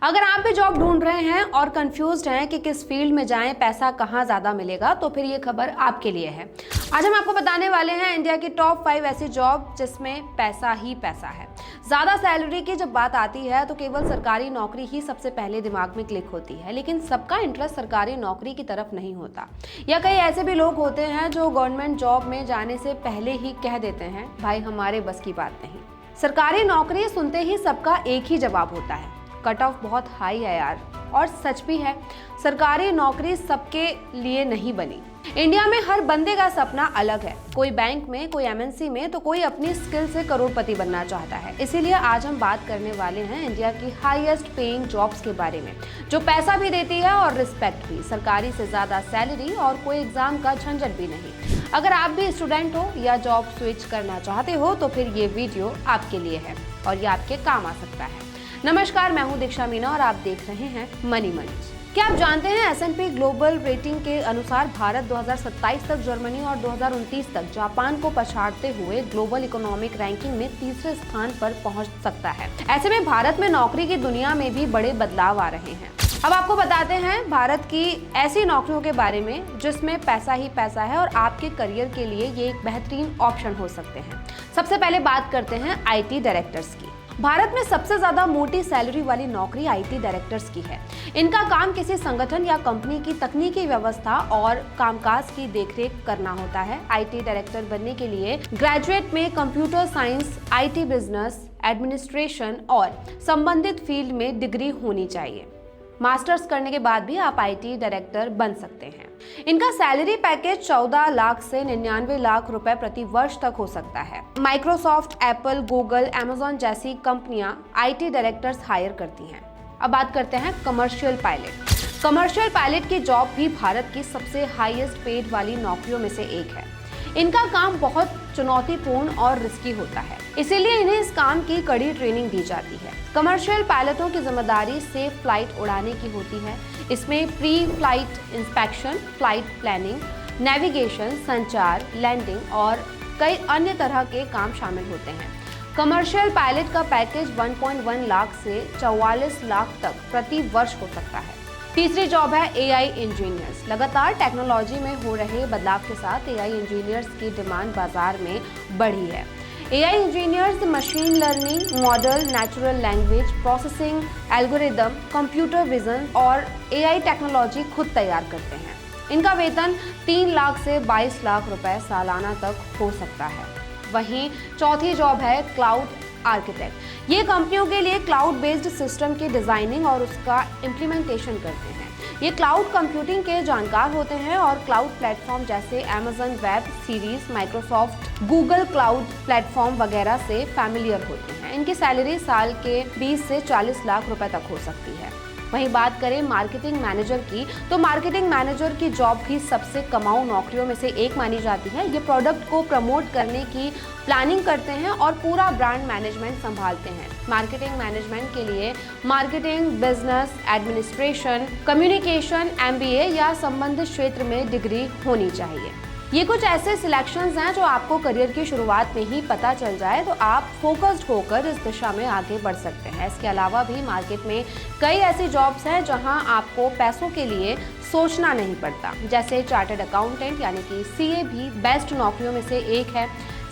अगर आप भी जॉब ढूंढ रहे हैं और कंफ्यूज्ड हैं कि किस फील्ड में जाएं, पैसा कहां ज़्यादा मिलेगा, तो फिर ये खबर आपके लिए है। आज हम आपको बताने वाले हैं इंडिया की टॉप 5 ऐसी जॉब जिसमें पैसा ही पैसा है। ज़्यादा सैलरी की जब बात आती है तो केवल सरकारी नौकरी ही सबसे पहले दिमाग में क्लिक होती है, लेकिन सबका इंटरेस्ट सरकारी नौकरी की तरफ नहीं होता। या कई ऐसे भी लोग होते हैं जो गवर्नमेंट जॉब में जाने से पहले ही कह देते हैं, भाई हमारे बस की बात नहीं। सरकारी नौकरी सुनते ही सबका एक ही जवाब होता है, कट ऑफ बहुत हाई है यार। और सच भी है, सरकारी नौकरी सबके लिए नहीं बनी। इंडिया में हर बंदे का सपना अलग है, कोई बैंक में, कोई एमएनसी में, तो कोई अपनी स्किल से करोड़पति बनना चाहता है। इसीलिए आज हम बात करने वाले हैं इंडिया की हाईएस्ट पेइंग जॉब्स के बारे में, जो पैसा भी देती है और रिस्पेक्ट भी। सरकारी से ज्यादा सैलरी और कोई एग्जाम का झंझट भी नहीं। अगर आप भी स्टूडेंट हो या जॉब स्विच करना चाहते हो तो फिर ये वीडियो आपके लिए है और ये आपके काम आ सकता है। नमस्कार, मैं हूं दीक्षा मीना और आप देख रहे हैं मनी मंच। क्या आप जानते हैं S&P ग्लोबल रेटिंग के अनुसार भारत 2027 तक जर्मनी और 2029 तक जापान को पछाड़ते हुए ग्लोबल इकोनॉमिक रैंकिंग में तीसरे स्थान पर पहुंच सकता है। ऐसे में भारत में नौकरी की दुनिया में भी बड़े बदलाव आ रहे हैं। अब आपको बताते हैं भारत की ऐसी नौकरियों के बारे में जिसमें पैसा ही पैसा है और आपके करियर के लिए ये एक बेहतरीन ऑप्शन हो सकते हैं। सबसे पहले बात करते हैं IT डायरेक्टर्स की। भारत में सबसे ज्यादा मोटी सैलरी वाली नौकरी IT डायरेक्टर्स की है। इनका काम किसी संगठन या कंपनी की तकनीकी व्यवस्था और कामकाज की देखरेख करना होता है। IT डायरेक्टर बनने के लिए ग्रेजुएट में computer science, IT business administration और संबंधित फील्ड में डिग्री होनी चाहिए। मास्टर्स करने के बाद भी आप IT डायरेक्टर बन सकते हैं। इनका सैलरी पैकेज 14 लाख से 99 लाख रुपए प्रति वर्ष तक हो सकता है। माइक्रोसॉफ्ट, एप्पल, गूगल, अमेजॉन जैसी कंपनियां IT डायरेक्टर्स हायर करती हैं। अब बात करते हैं कमर्शियल पायलट। कमर्शियल पायलट की जॉब भी भारत की सबसे हाईएस्ट पेड वाली नौकरियों में से एक है। इनका काम बहुत चुनौतीपूर्ण और रिस्की होता है, इसीलिए इन्हें इस काम की कड़ी ट्रेनिंग दी जाती है। कमर्शियल पायलटों की जिम्मेदारी सेफ फ्लाइट उड़ाने की होती है। इसमें pre flight inspection, flight planning, navigation, संचार, लैंडिंग और कई अन्य तरह के काम शामिल होते हैं। कमर्शियल पायलट का पैकेज 1.1 लाख से 44 लाख तक प्रति वर्ष हो सकता है। तीसरी जॉब है AI इंजीनियर्स। लगातार टेक्नोलॉजी में हो रहे बदलाव के साथ AI इंजीनियर्स की डिमांड बाजार में बढ़ी है। AI engineers machine learning, model, natural language processing, algorithm, computer vision और AI टेक्नोलॉजी खुद तैयार करते हैं। इनका वेतन 3 लाख से 22 लाख रुपए सालाना तक हो सकता है। वहीं चौथी जॉब है क्लाउड आर्किटेक्ट। ये कंपनियों के लिए क्लाउड बेस्ड सिस्टम की डिजाइनिंग और उसका इम्प्लीमेंटेशन करते हैं। ये क्लाउड कंप्यूटिंग के जानकार होते हैं और क्लाउड प्लेटफॉर्म जैसे Amazon web series, Microsoft, Google cloud platform वगैरह से फैमिलियर होते हैं। इनकी सैलरी साल के 20 से 40 लाख रुपए तक हो सकती है। वहीं बात करें मार्केटिंग मैनेजर की, तो मार्केटिंग मैनेजर की जॉब भी सबसे कमाऊ नौकरियों में से एक मानी जाती है। ये प्रोडक्ट को प्रमोट करने की प्लानिंग करते हैं और पूरा ब्रांड मैनेजमेंट संभालते हैं। मार्केटिंग मैनेजमेंट के लिए marketing, business administration, communication, MBA या संबंधित क्षेत्र में डिग्री होनी चाहिए। ये कुछ ऐसे सिलेक्शंस हैं जो आपको करियर की शुरुआत में ही पता चल जाए तो आप फोकस्ड होकर इस दिशा में आगे बढ़ सकते हैं। इसके अलावा भी मार्केट में कई ऐसी जॉब्स हैं जहां आपको पैसों के लिए सोचना नहीं पड़ता, जैसे चार्टर्ड अकाउंटेंट यानी कि CA भी बेस्ट नौकरियों में से एक है।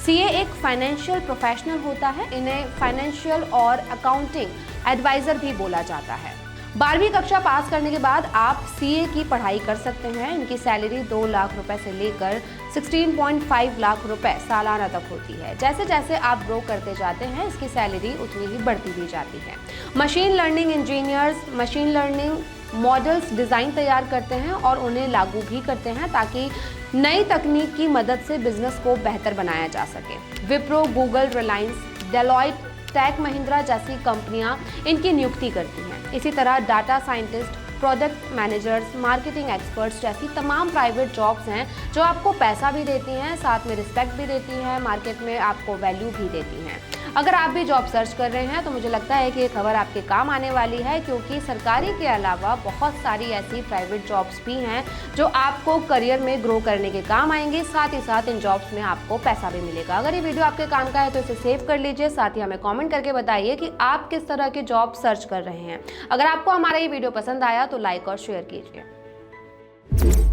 CA एक फाइनेंशियल प्रोफेशनल होता है। इन्हें फाइनेंशियल और अकाउंटिंग एडवाइजर भी बोला जाता है। 12वीं कक्षा पास करने के बाद आप CA की पढ़ाई कर सकते हैं। इनकी सैलरी 2 लाख रुपए से लेकर 16.5 लाख रुपए सालाना तक होती है। जैसे जैसे आप ग्रो करते जाते हैं इसकी सैलरी उतनी ही बढ़ती भी जाती है। Machine learning engineers machine learning models design तैयार करते हैं और उन्हें लागू भी करते हैं ताकि नई तकनीक की मदद से बिजनेस को बेहतर बनाया जा सके। विप्रो, गूगल, रिलायंस, डेलॉयट, टेक महिंद्रा जैसी कंपनियां इनकी नियुक्ति करती हैं। इसी तरह data scientist, product managers, marketing experts जैसी तमाम प्राइवेट जॉब्स हैं जो आपको पैसा भी देती हैं, साथ में रिस्पेक्ट भी देती हैं, मार्केट में आपको वैल्यू भी देती हैं। अगर आप भी जॉब सर्च कर रहे हैं तो मुझे लगता है कि ये खबर आपके काम आने वाली है, क्योंकि सरकारी के अलावा बहुत सारी ऐसी प्राइवेट जॉब्स भी हैं जो आपको करियर में ग्रो करने के काम आएंगी। साथ ही साथ इन जॉब्स में आपको पैसा भी मिलेगा। अगर ये वीडियो आपके काम का है तो इसे सेव कर लीजिए। साथ ही हमें कमेंट करके बताइए कि आप किस तरह के जॉब सर्च कर रहे हैं। अगर आपको हमारा ये वीडियो पसंद आया तो लाइक और शेयर कीजिए।